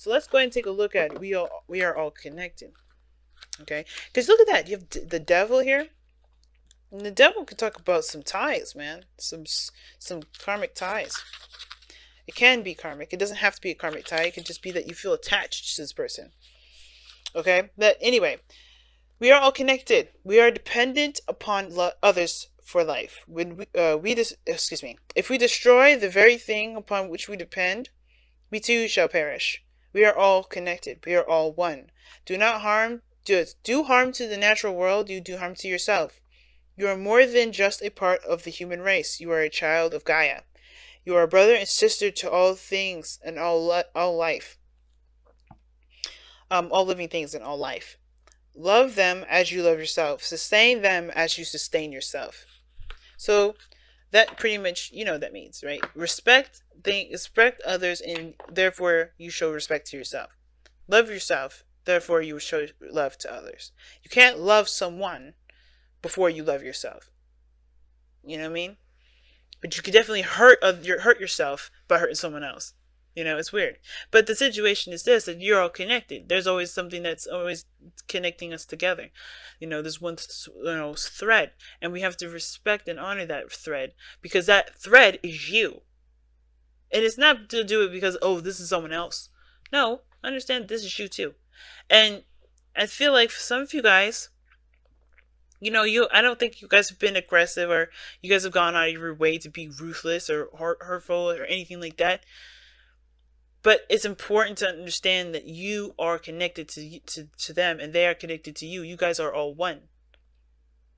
So let's go ahead and take a look at it. We are all connected. Okay, because look at that. You have the devil here, and the devil can talk about some ties, man. Some karmic ties. It can be karmic. It doesn't have to be a karmic tie. It can just be that you feel attached to this person. Okay, but anyway, we are all connected. We are dependent upon others for life. When if we destroy the very thing upon which we depend, we too shall perish. We are all connected. We are all one. Do not harm. Do harm to the natural world. You do harm to yourself. You are more than just a part of the human race. You are a child of Gaia. You are a brother and sister to all things and all life. All living things and all life. Love them as you love yourself. Sustain them as you sustain yourself. So that pretty much, you know what that means, right? Respect others, and therefore you show respect to yourself. Love yourself, therefore you show love to others. You can't love someone before you love yourself. You know what I mean? But you can definitely hurt yourself by hurting someone else. You know, it's weird. But the situation is this, that you're all connected. There's always something that's always connecting us together. You know, there's one thread. And we have to respect and honor that thread. Because that thread is you. And it's not to do it because, oh, this is someone else. No, understand this is you too. And I feel like for some of you guys, you know, I don't think you guys have been aggressive or you guys have gone out of your way to be ruthless or hurtful or anything like that. But it's important to understand that you are connected to them and they are connected to you. You guys are all one.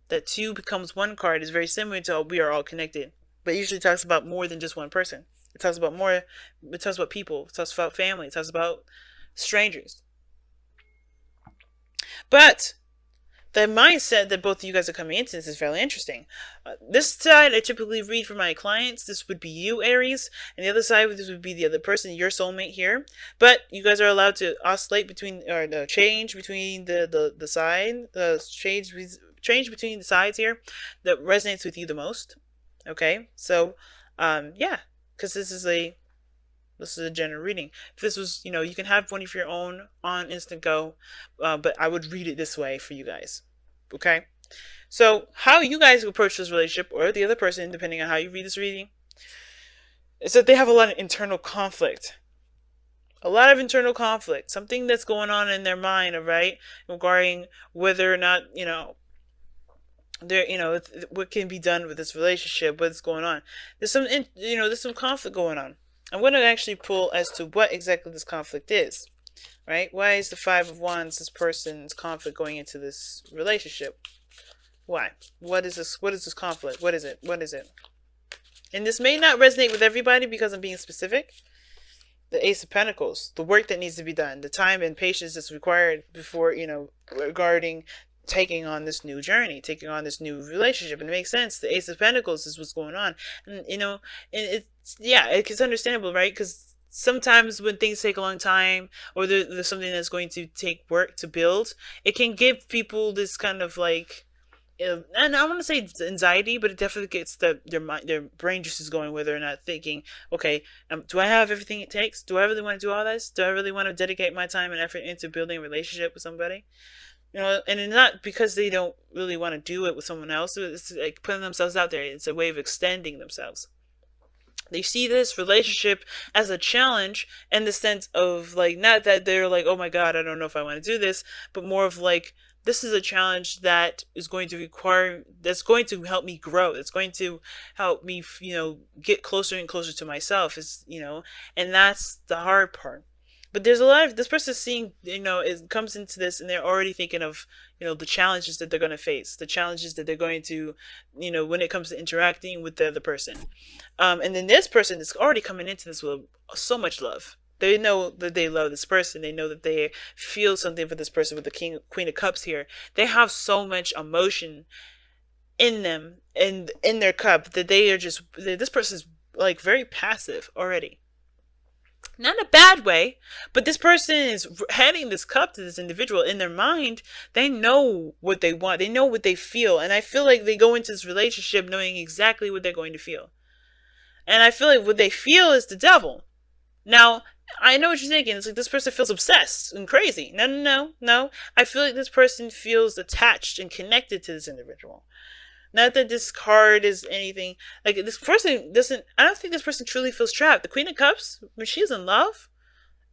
That two becomes one card is very similar to we are all connected. But it usually talks about more than just one person. It talks about more. It talks about people. It talks about family. It talks about strangers. But the mindset that both of you guys are coming into this is fairly interesting. This side I typically read for my clients. This would be you, Aries, and the other side this would be the other person, your soulmate here. But you guys are allowed to oscillate between, or change between the side, change between the sides here that resonates with you the most. Okay, so yeah, because this is a general reading. If this was, you know, you can have one of your own on Instant Go, but I would read it this way for you guys. Okay? So, how you guys approach this relationship, or the other person, depending on how you read this reading, is that they have a lot of internal conflict. A lot of internal conflict. Something that's going on in their mind, right? Regarding whether or not, you know, what can be done with this relationship, what's going on. There's some conflict going on. I'm going to actually pull as to what exactly this conflict is, right? Why is the Five of Wands this person's conflict going into this relationship? Why? What is this? What is this conflict? What is it? What is it? And this may not resonate with everybody because I'm being specific. The Ace of Pentacles, the work that needs to be done, the time and patience that's required before, you know, regarding taking on this new journey, taking on this new relationship. And it makes sense. The Ace of Pentacles is what's going on. And, you know, and it's understandable, right? Because sometimes when things take a long time, or there's something that's going to take work to build, it can give people this kind of like, and I want to say anxiety, but it definitely gets their brain juices going, where they're not thinking, okay, do I have everything it takes? Do I really want to do all this? Do I really want to dedicate my time and effort into building a relationship with somebody? You know, and it's not because they don't really want to do it with someone else. It's like putting themselves out there. It's a way of extending themselves. They see this relationship as a challenge in the sense of like, not that they're like, oh my God, I don't know if I want to do this, but more of like, this is a challenge that is going to that's going to help me grow. It's going to help me, you know, get closer and closer to myself, you know, and that's the hard part. But there's a lot of, this person seeing, you know, it comes into this and they're already thinking of, you know, the challenges that they're going to face, the challenges that they're going to, you know, when it comes to interacting with the other person. And then this person is already coming into this with so much love. They know that they love this person. They know that they feel something for this person with the Queen of Cups here. They have so much emotion in them and in their cup that they are just, this person is like very passive already. Not in a bad way, but this person is handing this cup to this individual. In their mind, they know what they want. They know what they feel. And I feel like they go into this relationship knowing exactly what they're going to feel. And I feel like what they feel is the devil. Now, I know what you're thinking. It's like this person feels obsessed and crazy. No, no, no, no. I feel like this person feels attached and connected to this individual. Not that this card is anything. Like, this person doesn't. I don't think this person truly feels trapped. The Queen of Cups, when she's in love,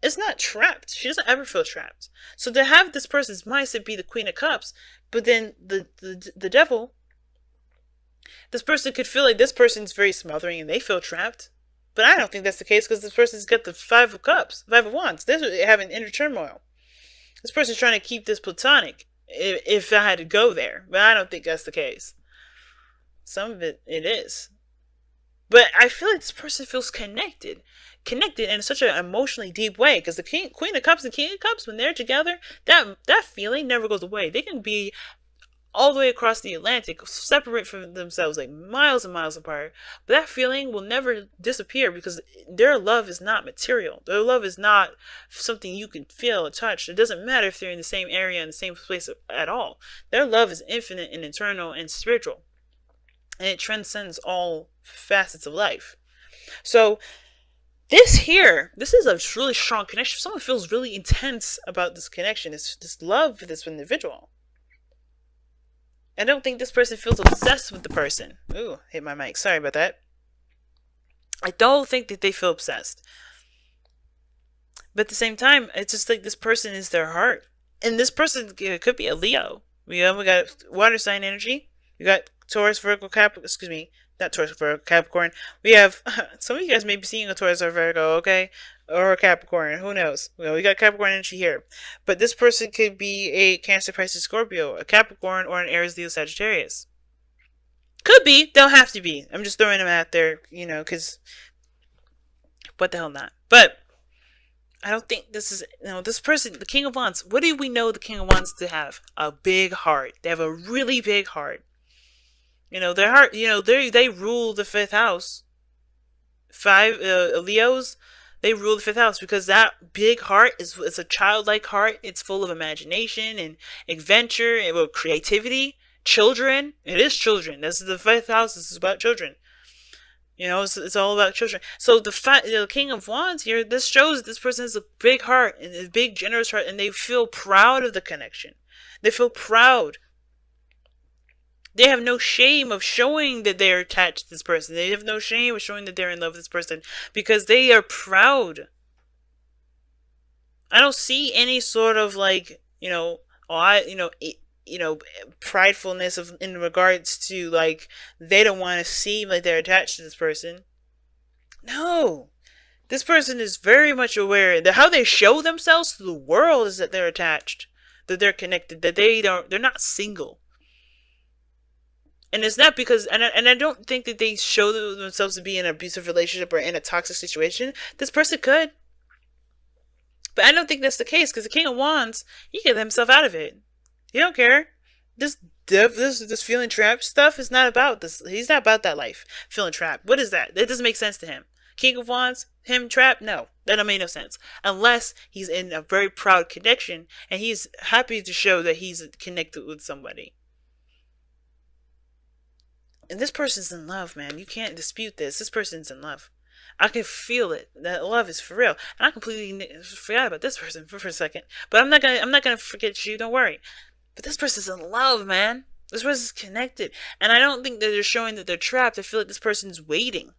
is not trapped. She doesn't ever feel trapped. So to have this person's mindset be the Queen of Cups, but then the devil, this person could feel like this person's very smothering and they feel trapped. But I don't think that's the case, because this person's got the Five of Cups, Five of Wands. They're having inner turmoil. This person's trying to keep this platonic, if I had to go there. But I don't think that's the case. Some of it is. But I feel like this person feels connected. Connected in such an emotionally deep way. Because the Queen of Cups and King of Cups, when they're together, that feeling never goes away. They can be all the way across the Atlantic, separate from themselves like miles and miles apart. But that feeling will never disappear, because their love is not material. Their love is not something you can feel or touch. It doesn't matter if they're in the same area, in the same place at all. Their love is infinite and eternal and spiritual. And it transcends all facets of life. So this is a really strong connection. Someone feels really intense about this connection, this love for this individual. I don't think this person feels obsessed with the person. Ooh, hit my mic. Sorry about that. I don't think that they feel obsessed. But at the same time, it's just like this person is their heart. And this person could be a Leo. We got water sign energy. We got Taurus, Virgo, not Taurus, Virgo, Capricorn. We have, some of you guys may be seeing a Taurus or Virgo, okay? Or a Capricorn, who knows? Well, we got Capricorn energy here. But this person could be a Cancer, Pisces, Scorpio, a Capricorn, or an Aries, Leo, Sagittarius. Could be, don't have to be. I'm just throwing them out there, because what the hell not? But I don't think this is, this person, the King of Wands, what do we know the King of Wands to have? A big heart. They have a really big heart. Their heart, they rule the fifth house. Leos, they rule the fifth house, because that big heart is a childlike heart. It's full of imagination and adventure and creativity. Children. It is children. This is the fifth house. This is about children. It's all about children. So the King of Wands here, this shows that this person has a big heart and a big generous heart, and they feel proud of the connection. They feel proud. They have no shame of showing that they're attached to this person. They have no shame of showing that they're in love with this person, because they are proud. I don't see any sort of pridefulness in regards to they don't want to seem like they're attached to this person. No. This person is very much aware that how they show themselves to the world is that they're attached, that they're connected, that they're not single. And it's not because, and I don't think that they show themselves to be in an abusive relationship or in a toxic situation. This person could. But I don't think that's the case, because the King of Wands, he get himself out of it. He don't care. This feeling trapped stuff is not about this. He's not about that life. Feeling trapped. What is that? That doesn't make sense to him. King of Wands, him trapped? No. That don't make no sense. Unless he's in a very proud connection and he's happy to show that he's connected with somebody. And this person's in love, man. You can't dispute this. This person's in love. I can feel it. That love is for real. And I completely forgot about this person for a second. But I'm not gonna forget you. Don't worry. But this person's in love, man. This person's connected. And I don't think that they're showing that they're trapped. I feel like this person's waiting.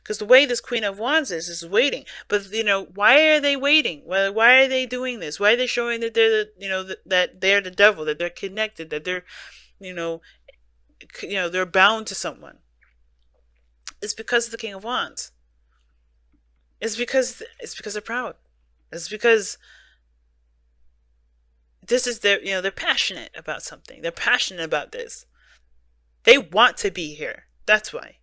Because the way this Queen of Wands is waiting. But why are they waiting? Why are they doing this? Why are they showing that they're that they're the devil, that they're connected, that they're they're bound to someone? It's because of the King of Wands. It's because they're proud. It's because this is they're passionate about something. They're passionate about this. They want to be here. That's why.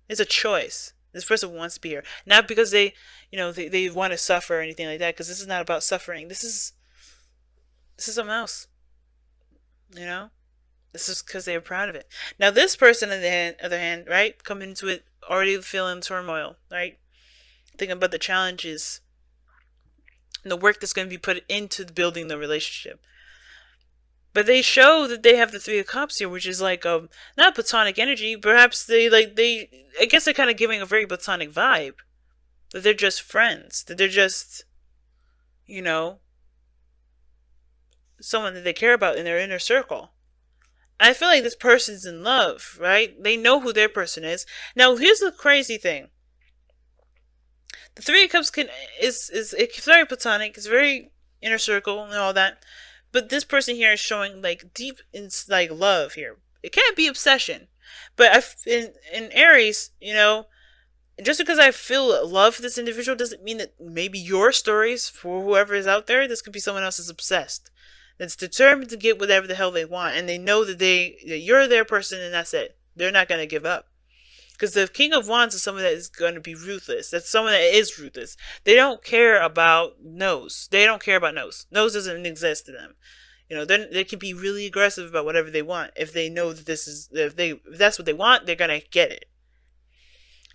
It's a choice. This person wants to be here. Not because they want to suffer or anything like that, because this is not about suffering. This is something else. This is because they're proud of it. Now, this person, on the other hand, right, coming into it already feeling turmoil, right? Thinking about the challenges and the work that's going to be put into building the relationship. But they show that they have the Three of Cups here, which is not platonic energy. Perhaps I guess they're kind of giving a very platonic vibe. that they're just friends, that they're just, you know, someone that they care about in their inner circle. I feel like this person's in love, right? They know who their person is. Now, here's the crazy thing. The Three of Cups is it's very platonic, it's very inner circle and all that. But this person here is showing like deep like love here. It can't be obsession. But in Aries, just because I feel love for this individual doesn't mean that maybe your stories for whoever is out there, this could be someone else that's obsessed, that's determined to get whatever the hell they want, and they know that you're their person, and that's it. They're not gonna give up. Because the King of Wands is someone that is going to be ruthless. That's someone that is ruthless. They don't care about no's. They don't care about no's. No's doesn't exist to them. They can be really aggressive about whatever they want if they know that if that's what they want, they're gonna get it.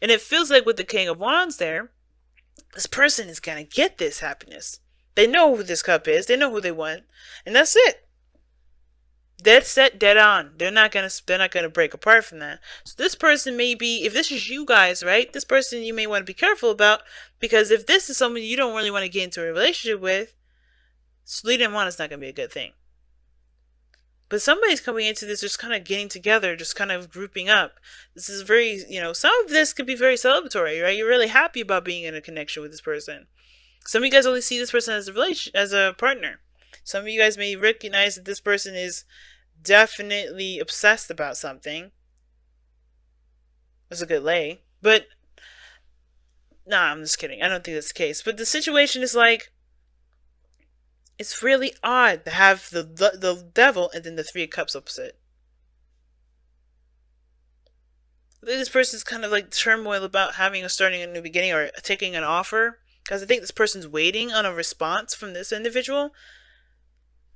And it feels like with the King of Wands there, this person is gonna get this happiness. They know who this cup is. They know who they want, and that's it. Dead set, dead on. They're not gonna break apart from that. So this person may be, if this is you guys, right? This person you may want to be careful about, because if this is someone you don't really want to get into a relationship with, leading them on is not gonna be a good thing. But somebody's coming into this just kind of getting together, just kind of grouping up. This is very, some of this could be very celebratory, right? You're really happy about being in a connection with this person. Some of you guys only see this person as a partner. Some of you guys may recognize that this person is definitely obsessed about something. That's a good lay. But, nah, I'm just kidding. I don't think that's the case. But the situation is like, it's really odd to have the devil and then the Three of Cups opposite. I think this person's kind of like turmoil about starting a new beginning or taking an offer. Because I think this person's waiting on a response from this individual.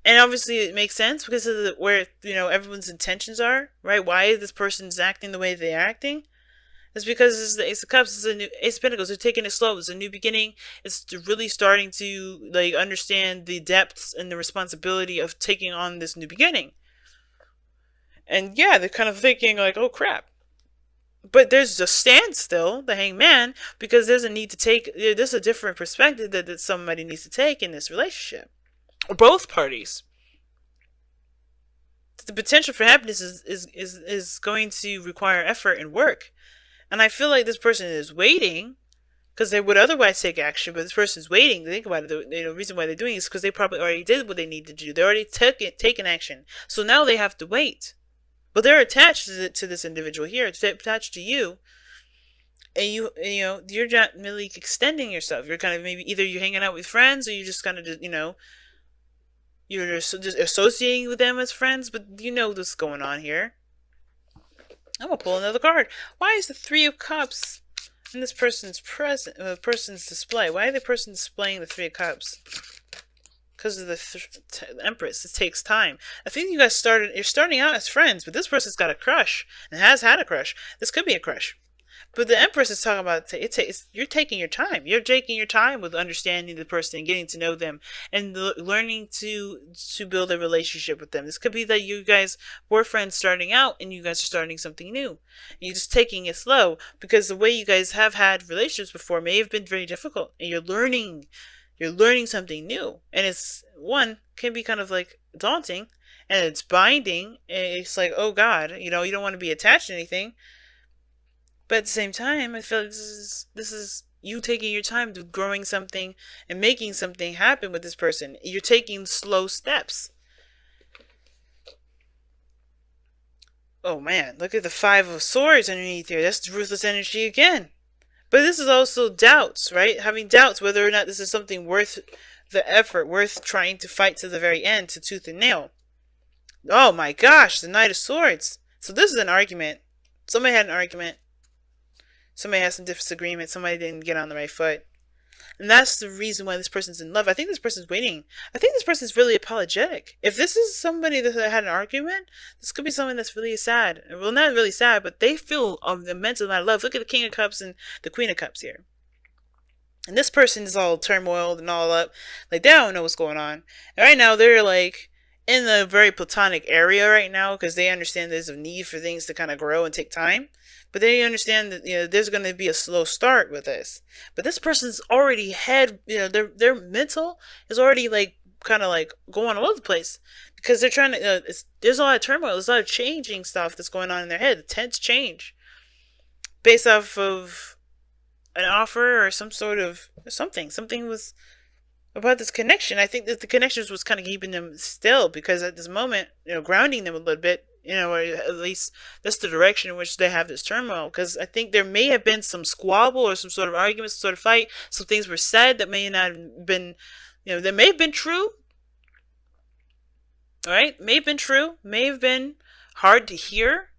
And obviously it makes sense because of where, everyone's intentions are, right? Why this person's acting the way they're acting. It's because it's the Ace of Cups, it's a new Ace of Pentacles. They're taking it slow. It's a new beginning. It's really starting to understand the depths and the responsibility of taking on this new beginning. And yeah, they're kind of thinking like, oh crap. But there's a standstill, the Hangman, because there's a different perspective that somebody needs to take in this relationship. Or both parties. The potential for happiness is going to require effort and work. And I feel like this person is waiting because they would otherwise take action, but this person's waiting. Think about it. The reason why they're doing it is because they probably already did what they need to do. They already taken action. So now they have to wait. But they're attached to this individual here. It's attached to you. And you're not really extending yourself. You're kind of maybe either you're hanging out with friends or you just kind of you're just associating with them as friends, but what's going on here. I'm gonna pull another card. Why is the Three of Cups in this person's person's display? Why are the person displaying the Three of Cups? Because of the Empress. It takes time. I think you guys you're starting out as friends, but this person's got a crush and has had a crush. This could be a crush. But the Empress is talking about you're taking your time. You're taking your time with understanding the person and getting to know them and learning to build a relationship with them. This could be that you guys were friends starting out and you guys are starting something new. And you're just taking it slow because the way you guys have had relationships before may have been very difficult, and you're learning something new. And can be kind of like daunting, and it's binding. And it's like, oh God, you don't want to be attached to anything. But at the same time, I feel like this is you taking your time to growing something and making something happen with this person. You're taking slow steps. Oh man, look at the Five of Swords underneath here. That's ruthless energy again. But this is also doubts, right? Having doubts whether or not this is something worth the effort, worth trying to fight to the very end, to tooth and nail. Oh my gosh, the Knight of Swords. So this is an argument. Somebody had an argument. Somebody has some disagreement. Somebody didn't get on the right foot. And that's the reason why this person's in love. I think this person's waiting. I think this person's really apologetic. If this is somebody that had an argument, this could be someone that's really sad. Well, not really sad, but they feel an immense amount of love. Look at the King of Cups and the Queen of Cups here. And this person is all turmoiled and all up. Like, they don't know what's going on. And right now, they're like in a very platonic area right now because they understand there's a need for things to kind of grow and take time. But they understand that there's going to be a slow start with this. But this person's already had their mental is already like kind of like going all over the place because they're trying to. There's a lot of turmoil. There's a lot of changing stuff that's going on in their head. Tense change based off of an offer or some sort of something. Something was about this connection. I think that the connections was kind of keeping them still because at this moment, grounding them a little bit, or at least that's the direction in which they have this turmoil. Because I think there may have been some squabble or some sort of argument, some sort of fight. Some things were said that may not have been, that may have been true. All right, may have been true, may have been hard to hear.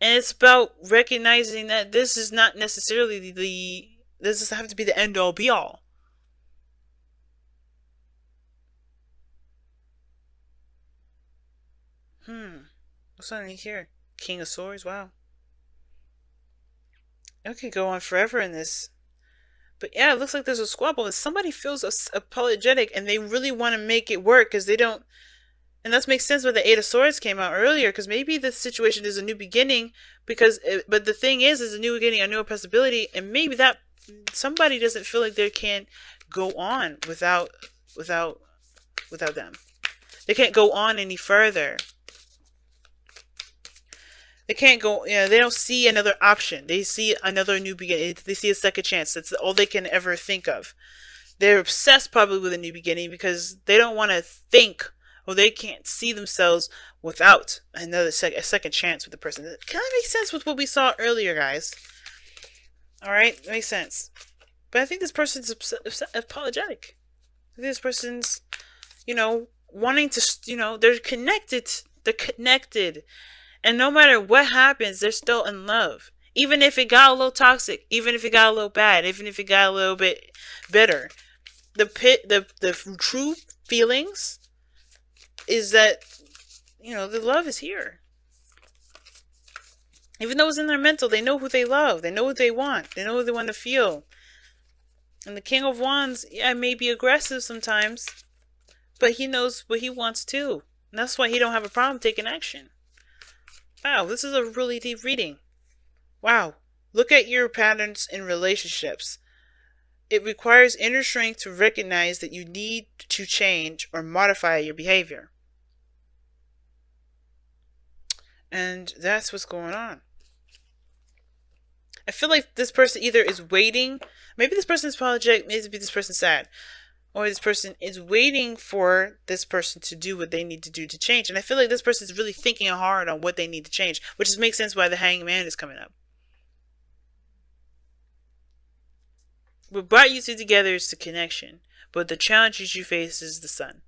And it's about recognizing that this is not necessarily this doesn't have to be the end all be all. What's underneath here? King of Swords, wow. It could go on forever in this. But yeah, it looks like there's a squabble and somebody feels apologetic and they really want to make it work because they don't. And that makes sense why the Eight of Swords came out earlier, because maybe the situation is a new beginning. But the thing is a new beginning, a new possibility, and maybe that somebody doesn't feel like they can't go on without them. They can't go on any further. They can't go. They don't see another option. They see another new beginning. They see a second chance. That's all they can ever think of. They're obsessed probably with a new beginning because they don't want to think. Or they can't see themselves without a second chance with the person. That kind of makes sense with what we saw earlier, guys. All right, that makes sense. But I think this person's apologetic. I think this person's, wanting to, they're connected. They're connected. And no matter what happens, they're still in love. Even if it got a little toxic, even if it got a little bad, even if it got a little bit bitter. The true feelings is that, the love is here. Even though it's in their mental, they know who they love. They know what they want. They know what they want to feel. And the King of Wands, may be aggressive sometimes, but he knows what he wants too. And that's why he don't have a problem taking action. Wow, this is a really deep reading. Wow. Look at your patterns in relationships. It requires inner strength to recognize that you need to change or modify your behavior. And that's what's going on. I feel like this person either is waiting. Maybe this person is apologetic. Maybe this person is sad. Or this person is waiting for this person to do what they need to do to change. And I feel like this person is really thinking hard on what they need to change. Which makes sense why the Hangman is coming up. What brought you two together is the connection. But the challenges you face is the sun.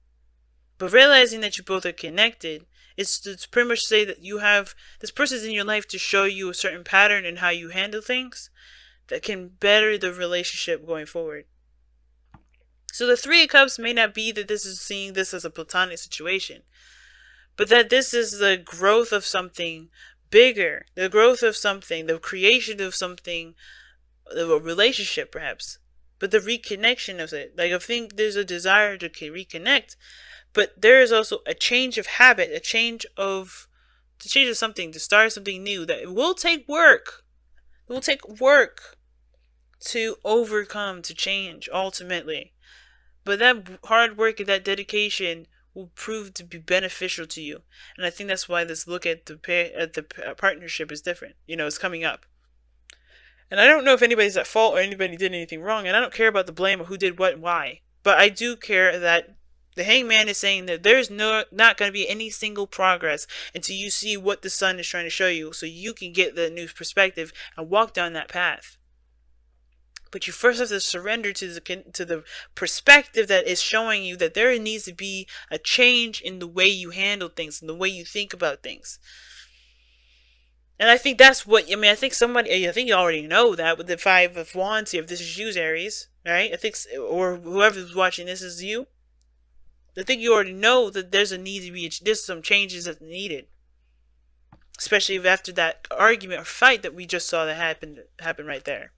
But realizing that you both are connected, it's to pretty much say that you have this person's in your life to show you a certain pattern in how you handle things that can better the relationship going forward. So the Three of Cups may not be that this is seeing this as a platonic situation, but that this is the growth of something bigger, the growth of something, the creation of something, a relationship perhaps, but the reconnection of it. Like I think there's a desire to reconnect. But there is also a change of habit, a change of something, to start something new. That it will take work. It will take work to overcome, to change, ultimately. But that hard work and that dedication will prove to be beneficial to you. And I think that's why this look at the partnership is different. It's coming up. And I don't know if anybody's at fault or anybody did anything wrong. And I don't care about the blame or who did what and why. But I do care that the Hangman is saying that there's not going to be any single progress until you see what the sun is trying to show you, so you can get the new perspective and walk down that path. But you first have to surrender to the perspective that is showing you that there needs to be a change in the way you handle things and the way you think about things. And I think that's what, I think you already know that with the Five of Wands here, if this is you, Aries, right? I think, or whoever's watching this is you. I think you already know that there's some changes that's needed. Especially after that argument or fight that we just saw that happen right there.